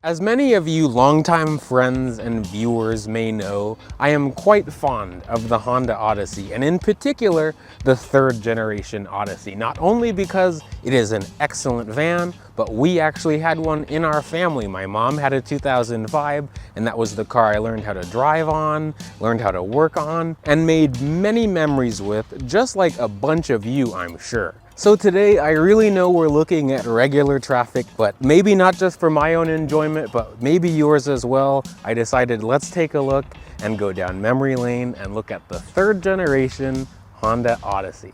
As many of you longtime friends and viewers may know, I am quite fond of the Honda Odyssey, and in particular, the third generation Odyssey. Not only because it is an excellent van, but we actually had one in our family. My mom had a 2005, and that was the car I learned how to drive on, learned how to work on, and made many memories with, just like a bunch of you, I'm sure. So today, I really know we're looking at regular traffic, but maybe not just for my own enjoyment, but maybe yours as well. I decided let's take a look and go down memory lane and look at the third generation Honda Odyssey.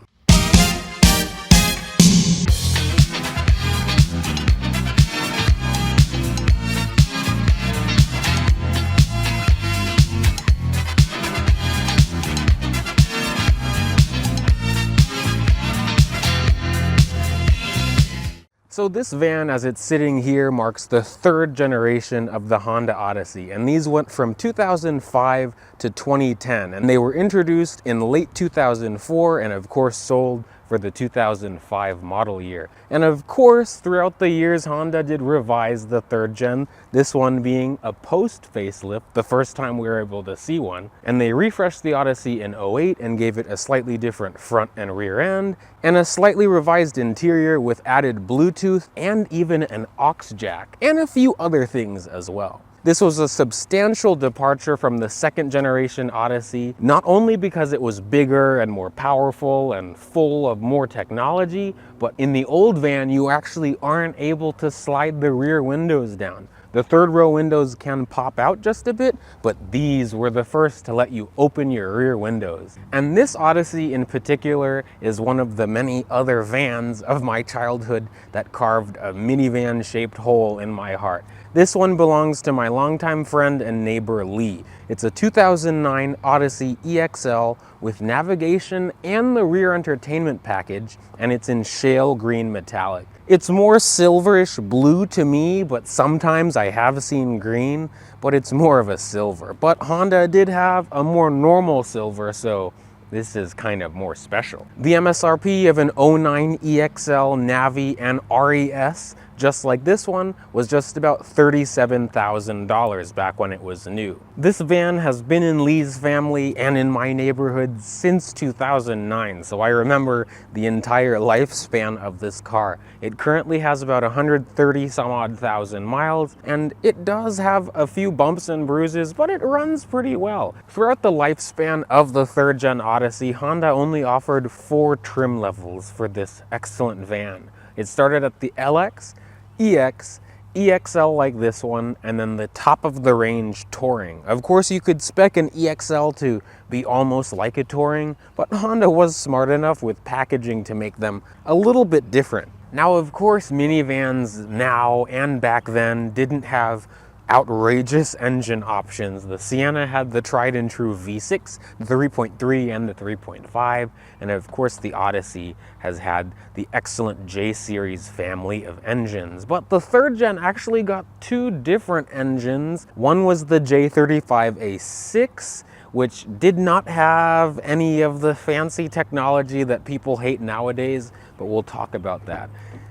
So this van, as it's sitting here, marks the third generation of the Honda Odyssey, and these went from 2005 to 2010, and they were introduced in late 2004 and of course sold for the 2005 model year. And of course, throughout the years, Honda did revise the third gen, this one being a post-facelift, the first time we were able to see one. And they refreshed the Odyssey in 08 and gave it a slightly different front and rear end, and a slightly revised interior with added Bluetooth and even an aux jack, and a few other things as well. This was a substantial departure from the second generation Odyssey, not only because it was bigger and more powerful and full of more technology, but in the old van you actually aren't able to slide the rear windows down. The third row windows can pop out just a bit, but these were the first to let you open your rear windows. And this Odyssey in particular is one of the many other vans of my childhood that carved a minivan shaped hole in my heart. This one belongs to my longtime friend and neighbor Lee. It's a 2009 Odyssey EXL with navigation and the rear entertainment package, and it's in shale green metallic. It's more silverish blue to me, but sometimes I have seen green, but it's more of a silver. But Honda did have a more normal silver, so this is kind of more special. The MSRP of an 09 EXL Navi and RES, just like this one, was just about $37,000 back when it was new. This van has been in Lee's family and in my neighborhood since 2009, so I remember the entire lifespan of this car. It currently has about 130 some odd thousand miles, and it does have a few bumps and bruises, but it runs pretty well. Throughout the lifespan of the third gen Odyssey, Honda only offered 4 trim levels for this excellent van. It started at the LX, EX, EXL like this one, and then the top of the range Touring. Of course, you could spec an EXL to be almost like a Touring, but Honda was smart enough with packaging to make them a little bit different. Now, of course, minivans now and back then didn't have outrageous engine options. The Sienna had the tried and true V6, the 3.3 and the 3.5, and of course the Odyssey has had the excellent J-Series family of engines. But the third gen actually got 2 different engines. One was the J35A6, which did not have any of the fancy technology that people hate nowadays, but we'll talk about that.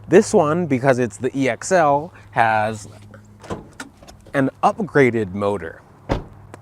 This one, because it's the EXL, has an upgraded motor.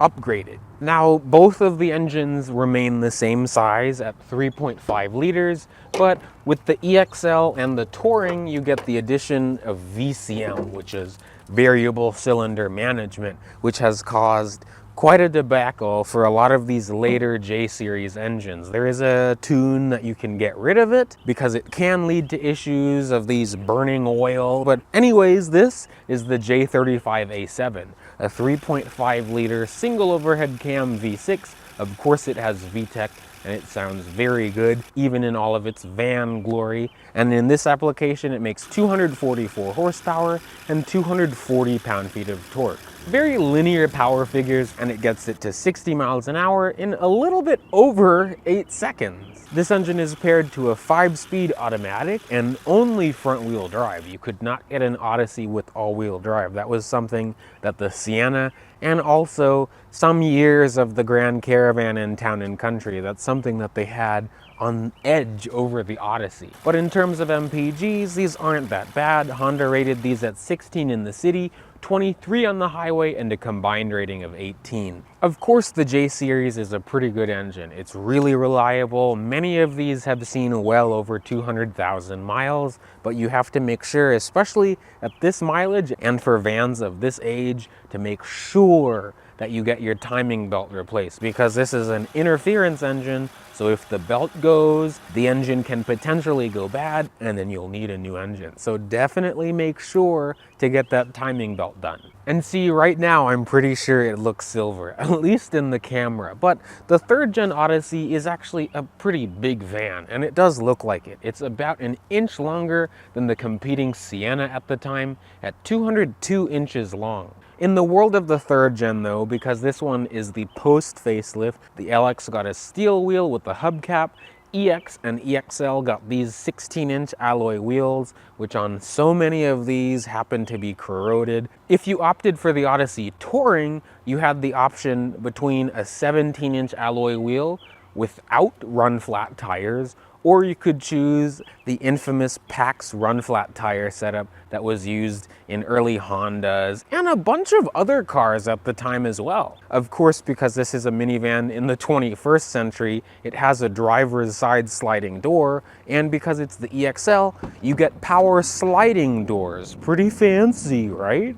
Upgraded. Now, both of the engines remain the same size at 3.5 liters, but with the EXL and the Touring, you get the addition of VCM, which is variable cylinder management, which has caused quite a debacle for a lot of these later J-Series engines. There is a tune that you can get rid of it because it can lead to issues of these burning oil. But anyways, this is the J35A7, a 3.5 liter single overhead cam V6. Of course it has VTEC, and it sounds very good, even in all of its van glory. And in this application, it makes 244 horsepower and 240 pound-feet of torque. Very linear power figures, and it gets it to 60 miles an hour in a little bit over 8 seconds. This engine is paired to a 5-speed automatic and only front-wheel drive. You could not get an Odyssey with all-wheel drive. That was something that the Sienna and also some years of the Grand Caravan in Town & Country, that's something that they had on edge over the Odyssey. But in terms of MPGs, these aren't that bad. Honda rated these at 16 in the city, 23 on the highway, and a combined rating of 18. Of course, the J Series is a pretty good engine. It's really reliable. Many of these have seen well over 200,000 miles, but you have to make sure, especially at this mileage and for vans of this age, to make sure that you get your timing belt replaced, because this is an interference engine. So if the belt goes, the engine can potentially go bad, and then you'll need a new engine. So definitely make sure to get that timing belt done. And see, right now I'm pretty sure it looks silver, at least in the camera. But the 3rd Gen Odyssey is actually a pretty big van, and it does look like it. It's about an inch longer than the competing Sienna at the time, at 202 inches long. In the world of the 3rd Gen though, because this one is the post facelift, the LX got a steel wheel with the hubcap, EX and EXL got these 16-inch alloy wheels, which on so many of these happen to be corroded. If you opted for the Odyssey Touring, you had the option between a 17-inch alloy wheel without run-flat tires, or you could choose the infamous PAX run-flat tire setup that was used in early Hondas and a bunch of other cars at the time as well. Of course, because this is a minivan in the 21st century, it has a driver's side sliding door, and because it's the EXL, you get power sliding doors. Pretty fancy, right?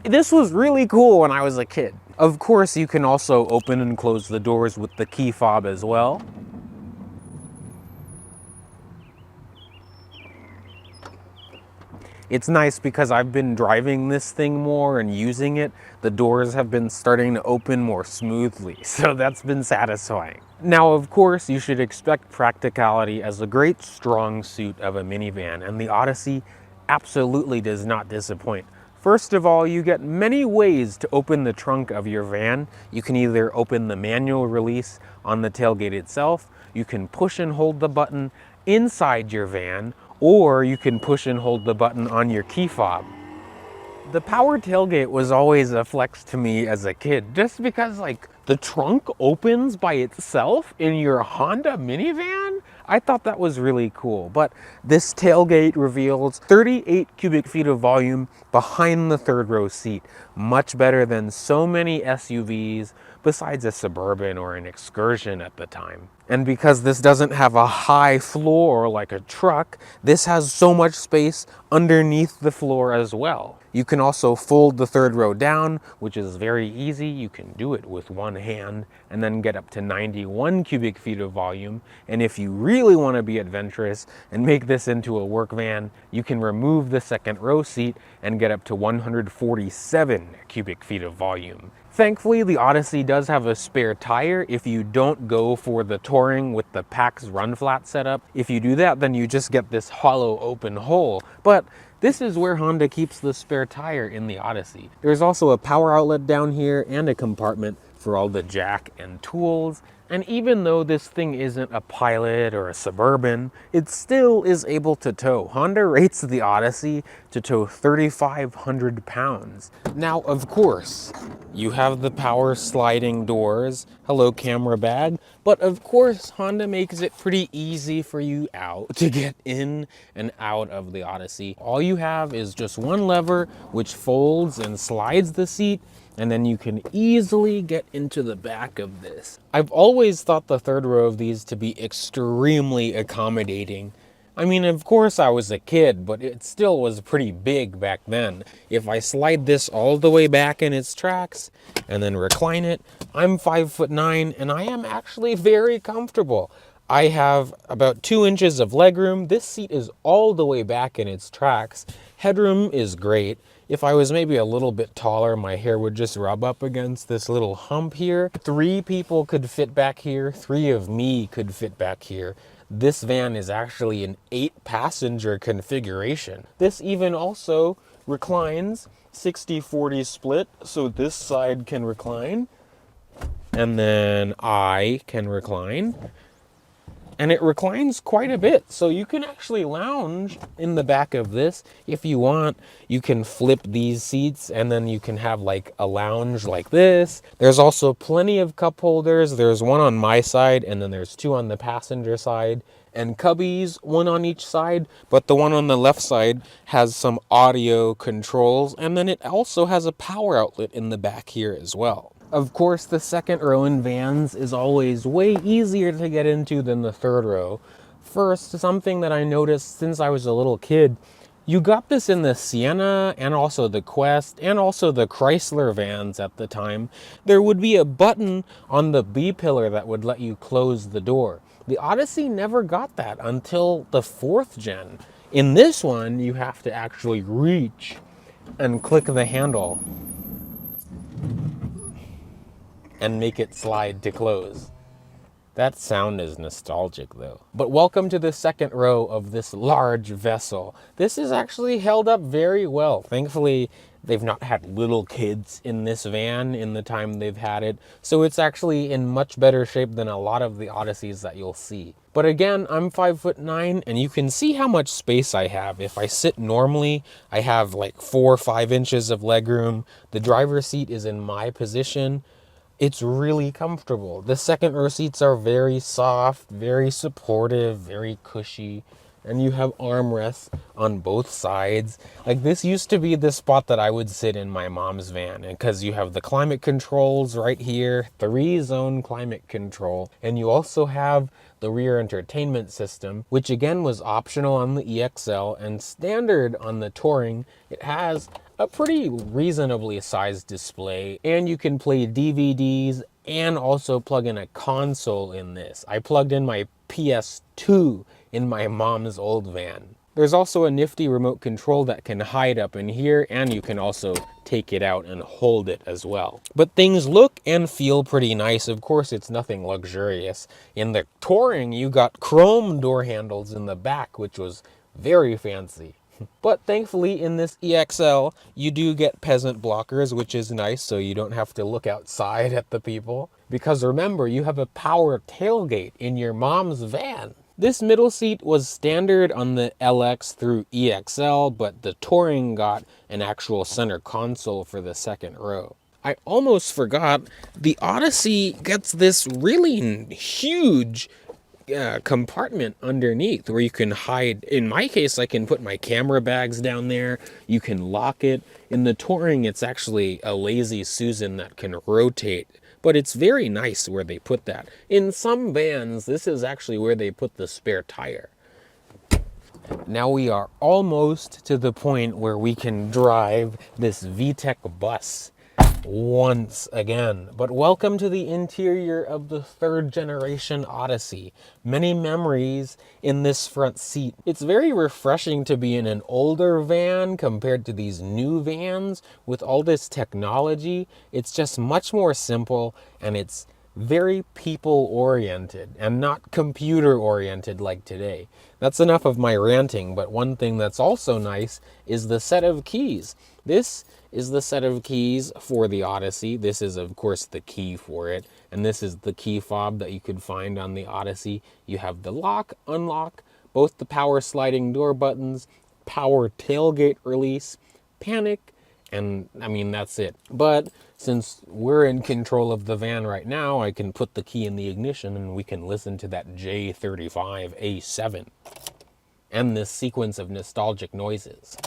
This was really cool when I was a kid. Of course, you can also open and close the doors with the key fob as well. It's nice because I've been driving this thing more and using it. The doors have been starting to open more smoothly, so that's been satisfying. Now, of course, you should expect practicality as a great strong suit of a minivan, and the Odyssey absolutely does not disappoint. First of all, you get many ways to open the trunk of your van. You can either open the manual release on the tailgate itself, you can push and hold the button inside your van, or you can push and hold the button on your key fob. The power tailgate was always a flex to me as a kid, just because like the trunk opens by itself in your Honda minivan. I thought that was really cool. But this tailgate reveals 38 cubic feet of volume behind the 3rd row seat, much better than so many SUVs besides a Suburban or an Excursion at the time. And because this doesn't have a high floor like a truck, this has so much space underneath the floor as well. You can also fold the 3rd row down, which is very easy. You can do it with one hand and then get up to 91 cubic feet of volume. And if you really want to be adventurous and make this into a work van, you can remove the 2nd row seat and get up to 147 cubic feet of volume. Thankfully, the Odyssey does have a spare tire if you don't go for the Touring with the PAX run-flat setup. If you do that, then you just get this hollow open hole. But this is where Honda keeps the spare tire in the Odyssey. There's also a power outlet down here and a compartment for all the jack and tools. And even though this thing isn't a Pilot or a Suburban, it still is able to tow. Honda rates the Odyssey to tow 3,500 pounds. Now, of course, you have the power sliding doors, hello camera bag, but of course Honda makes it pretty easy for you to get in and out of the Odyssey. All you have is just one lever which folds and slides the seat, and then you can easily get into the back of this. I've always thought the 3rd row of these to be extremely accommodating. I mean, of course I was a kid, but it still was pretty big back then. If I slide this all the way back in its tracks and then recline it, I'm 5'9" and I am actually very comfortable. I have about 2 inches of legroom. This seat is all the way back in its tracks. Headroom is great. If I was maybe a little bit taller, my hair would just rub up against this little hump here. 3 people could fit back here. 3 of me could fit back here. This van is actually an 8-passenger configuration. This even also reclines 60-40 split, so this side can recline, and then I can recline. And it reclines quite a bit, so you can actually lounge in the back of this if you want. You can flip these seats and then you can have like a lounge like this. There's also plenty of cup holders. There's one on my side and then there's 2 on the passenger side. and cubbies, one on each side, but the one on the left side has some audio controls, and then it also has a power outlet in the back here as well. Of course, the second row in vans is always way easier to get into than the third row. First, something that I noticed since I was a little kid, you got this in the Sienna and also the Quest and also the Chrysler vans at the time. There would be a button on the B-pillar that would let you close the door. The Odyssey never got that until the 4th gen. In this one, you have to actually reach and click the handle and make it slide to close. That sound is nostalgic though. But welcome to the second row of this large vessel. This is actually held up very well. Thankfully, they've not had little kids in this van in the time they've had it, so it's actually in much better shape than a lot of the Odysseys that you'll see. But again, I'm 5'9", and you can see how much space I have. If I sit normally, I have like 4 or 5 inches of legroom. The driver's seat is in my position. It's really comfortable. The second row seats are very soft, very supportive, very cushy, and you have armrests on both sides. Like, this used to be the spot that I would sit in my mom's van, and because you have the climate controls right here, 3-zone climate control, and you also have the rear entertainment system, which again was optional on the EXL and standard on the Touring. It has a pretty reasonably sized display, and you can play DVDs and also plug in a console in this. I plugged in my PS2 in my mom's old van. There's also a nifty remote control that can hide up in here, and you can also take it out and hold it as well. But things look and feel pretty nice. Of course, it's nothing luxurious. In the Touring, you got chrome door handles in the back, which was very fancy. But thankfully in this EXL, you do get peasant blockers, which is nice, so you don't have to look outside at the people. Because remember, you have a power tailgate in your mom's van. This middle seat was standard on the LX through EXL, but the Touring got an actual center console for the second row. I almost forgot, the Odyssey gets this really huge compartment underneath where you can hide. In my case, I can put my camera bags down there. You can lock it. In the Touring, it's actually a Lazy Susan that can rotate, but it's very nice where they put that. In some vans, this is actually where they put the spare tire. Now we are almost to the point where we can drive this VTEC bus once again. But welcome to the interior of the 3rd generation Odyssey. Many memories in this front seat. It's very refreshing to be in an older van compared to these new vans with all this technology. It's just much more simple, and it's very people oriented and not computer oriented like today. That's enough of my ranting, but one thing that's also nice is the set of keys. This is the set of keys for the Odyssey. This is, of course, the key for it, and this is the key fob that you could find on the Odyssey. You have the lock, unlock, both the power sliding door buttons, power tailgate release, panic, and I mean, that's it. But since we're in control of the van right now, I can put the key in the ignition and we can listen to that J35A7 and this sequence of nostalgic noises.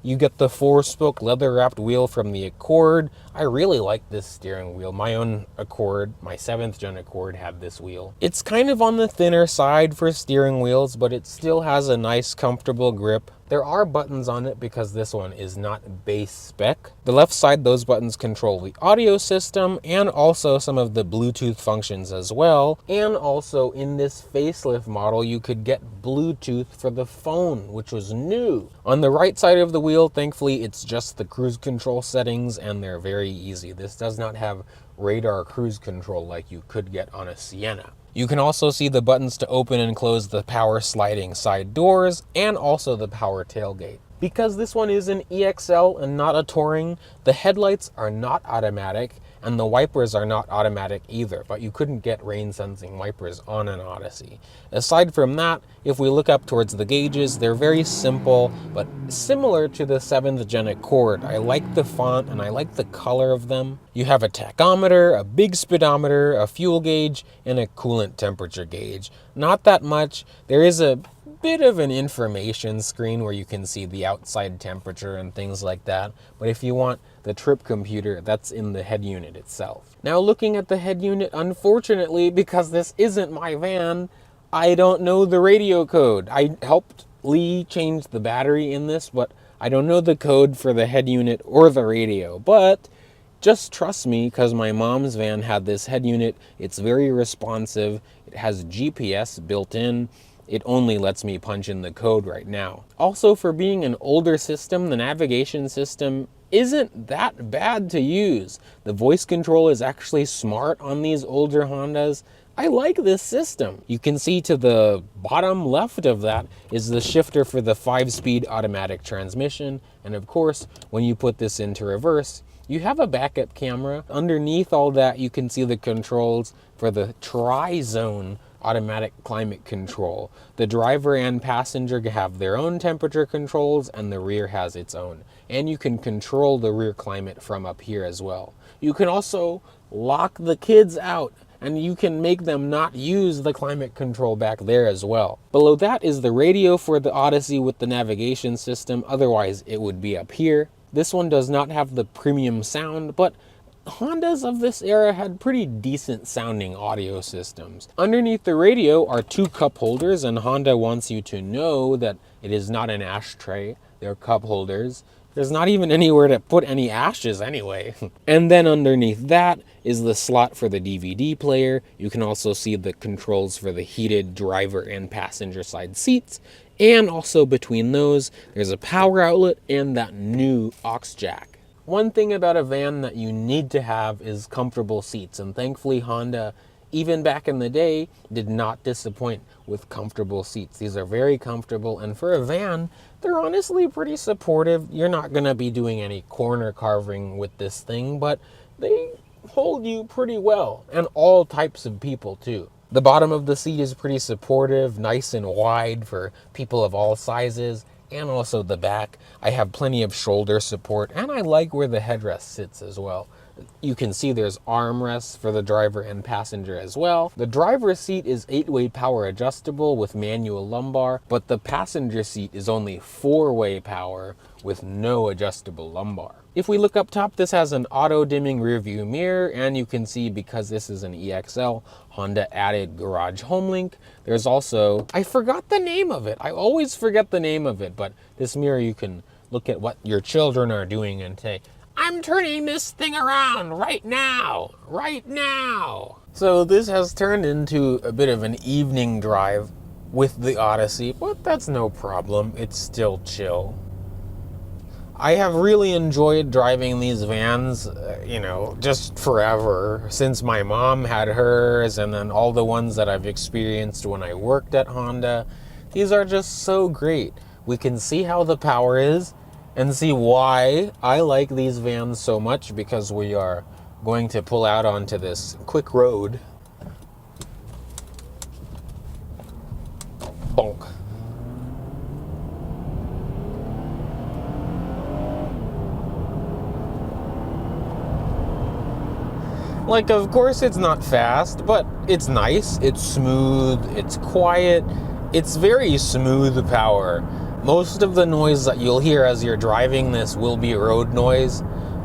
You get the 4-spoke leather-wrapped wheel from the Accord. I really like this steering wheel. My own Accord, my 7th gen Accord, had this wheel. It's kind of on the thinner side for steering wheels, but it still has a nice, comfortable grip. There are buttons on it because this one is not base spec. The left side, those buttons control the audio system and also some of the Bluetooth functions as well. And also in this facelift model, you could get Bluetooth for the phone, which was new. On the right side of the wheel, thankfully, it's just the cruise control settings, and they're very easy. This does not have radar cruise control like you could get on a Sienna. You can also see the buttons to open and close the power sliding side doors and also the power tailgate. Because this one is an EXL and not a Touring, the headlights are not automatic, and the wipers are not automatic either, but you couldn't get rain sensing wipers on an Odyssey. Aside from that, if we look up towards the gauges, they're very simple, but similar to the 7th Gen Accord. I like the font and I like the color of them. You have a tachometer, a big speedometer, a fuel gauge, and a coolant temperature gauge. Not that much. There is a bit of an information screen where you can see the outside temperature and things like that, but if you want the trip computer, that's in the head unit itself. Now, looking at the head unit, unfortunately, because this isn't my van, I don't know the radio code. I helped Lee change the battery in this, but I don't know the code for the head unit or the radio. But just trust me, because my mom's van had this head unit. It's very responsive. It has GPS built in. It only lets me punch in the code right now. Also, for being an older system, the navigation system isn't that bad to use. The voice control is actually smart on these older Hondas. I like this system. You can see to the bottom left of that is the shifter for the 5-speed automatic transmission. And of course, when you put this into reverse, you have a backup camera. Underneath all that, you can see the controls for the tri-zone automatic climate control. The driver and passenger have their own temperature controls, and the rear has its own. And you can control the rear climate from up here as well. You can also lock the kids out, and you can make them not use the climate control back there as well. Below that is the radio for the Odyssey with the navigation system. Otherwise, it would be up here. This one does not have the premium sound, but Hondas of this era had pretty decent sounding audio systems. Underneath the radio are 2 cup holders, and Honda wants you to know that it is not an ashtray. They're cup holders. There's not even anywhere to put any ashes anyway. And then underneath that is the slot for the DVD player. You can also see the controls for the heated driver and passenger side seats. And also between those, there's a power outlet and that new aux jack. One thing about a van that you need to have is comfortable seats, and thankfully Honda, even back in the day, did not disappoint with comfortable seats. These are very comfortable, and for a van, they're honestly pretty supportive. You're not going to be doing any corner carving with this thing, but they hold you pretty well, and all types of people too. The bottom of the seat is pretty supportive, nice and wide for people of all sizes. And also the back. I have plenty of shoulder support, and I like where the headrest sits as well. You can see there's armrests for the driver and passenger as well. The driver's seat is 8-way power adjustable with manual lumbar, but the passenger seat is only 4-way power with no adjustable lumbar. If we look up top, this has an auto-dimming rear view mirror, and you can see because this is an EXL, Honda added garage home link. There's also, I forgot the name of it. I always forget the name of it, but this mirror, you can look at what your children are doing and say, I'm turning this thing around right now, right now. So this has turned into a bit of an evening drive with the Odyssey, but that's no problem. It's still chill. I have really enjoyed driving these vans, just forever, since my mom had hers, and then all the ones that I've experienced when I worked at Honda. These are just so great. We can see how the power is and see why I like these vans so much, because we are going to pull out onto this quick road. Bonk. Like, of course it's not fast, but it's nice, it's smooth, it's quiet, it's very smooth power. Most of the noise that you'll hear as you're driving this will be road noise.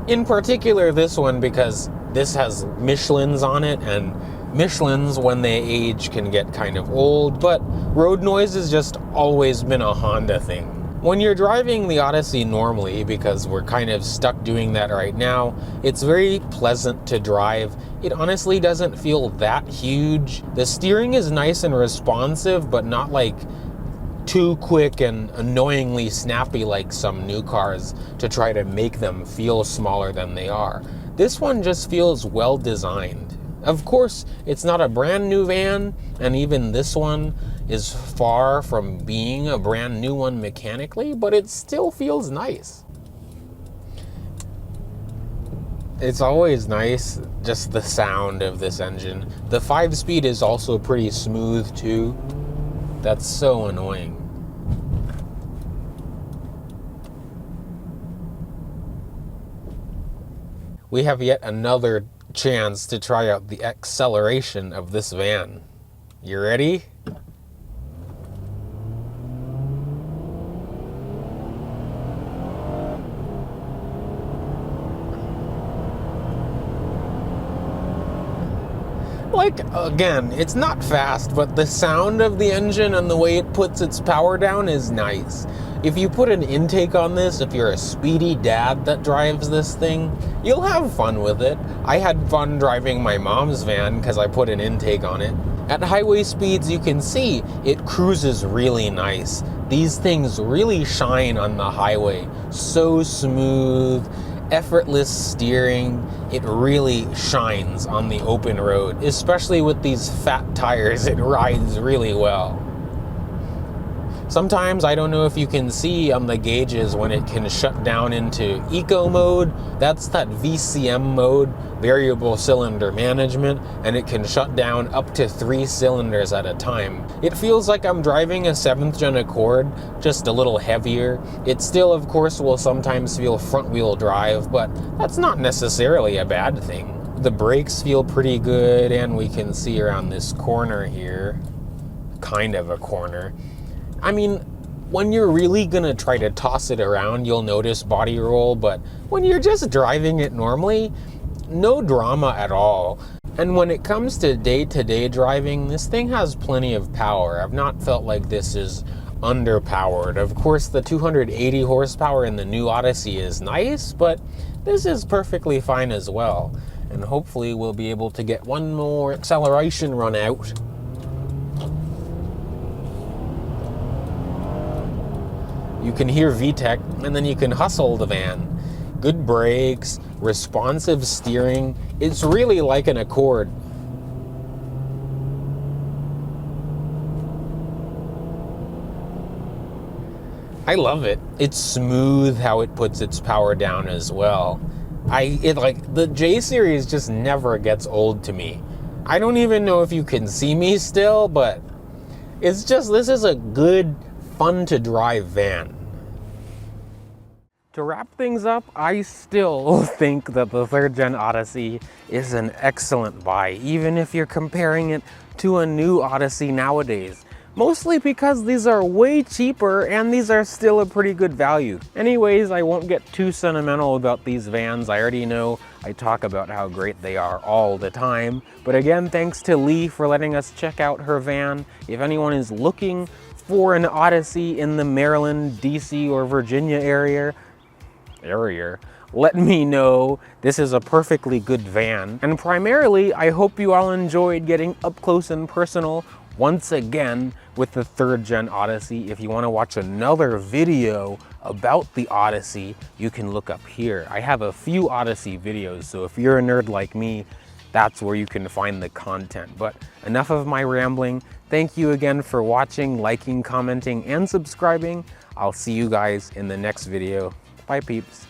In particular this one, because this has Michelins on it, and Michelins, when they age, can get kind of old, but road noise has just always been a Honda thing. When you're driving the Odyssey normally, because we're kind of stuck doing that right now, it's very pleasant to drive. It honestly doesn't feel that huge. The steering is nice and responsive, but not like too quick and annoyingly snappy like some new cars to try to make them feel smaller than they are. This one just feels well designed. Of course, it's not a brand new van, and even this one is far from being a brand new one mechanically, but it still feels nice. It's always nice, just the sound of this engine. The 5-speed is also pretty smooth too. That's so annoying. We have yet another chance to try out the acceleration of this van. You ready? Like, again, it's not fast, but the sound of the engine and the way it puts its power down is nice. If you put an intake on this, if you're a speedy dad that drives this thing, you'll have fun with it. I had fun driving my mom's van because I put an intake on it. At highway speeds, you can see it cruises really nice. These things really shine on the highway. So smooth, effortless steering. It really shines on the open road, especially with these fat tires. It rides really well. Sometimes, I don't know if you can see on the gauges when it can shut down into eco mode. That's that VCM mode, variable cylinder management, and it can shut down up to 3 cylinders at a time. It feels like I'm driving a 7th gen Accord, just a little heavier. It still, of course, will sometimes feel front wheel drive, but that's not necessarily a bad thing. The brakes feel pretty good, and we can see around this corner here, kind of a corner. I mean, when you're really gonna try to toss it around, you'll notice body roll, but when you're just driving it normally, no drama at all. And when it comes to day-to-day driving, this thing has plenty of power. I've not felt like this is underpowered. Of course, the 280 horsepower in the new Odyssey is nice, but this is perfectly fine as well. And hopefully we'll be able to get one more acceleration run out. You can hear VTEC, and then you can hustle the van. Good brakes, responsive steering. It's really like an Accord. I love it. It's smooth how it puts its power down as well. The J series just never gets old to me. I don't even know if you can see me still, but it's just, this is a good, fun to drive van. To wrap things up, I still think that the 3rd gen Odyssey is an excellent buy, even if you're comparing it to a new Odyssey nowadays. Mostly because these are way cheaper and these are still a pretty good value. Anyways, I won't get too sentimental about these vans. I already know I talk about how great they are all the time. But again, thanks to Lee for letting us check out her van. If anyone is looking for an Odyssey in the Maryland, DC, or Virginia area, let me know. This is a perfectly good van. And primarily, I hope you all enjoyed getting up close and personal once again with the 3rd gen Odyssey. If you want to watch another video about the Odyssey, you can look up here. I have a few Odyssey videos, so if you're a nerd like me, that's where you can find the content. But enough of my rambling. Thank you again for watching, liking, commenting, and subscribing. I'll see you guys in the next video. Bye, peeps.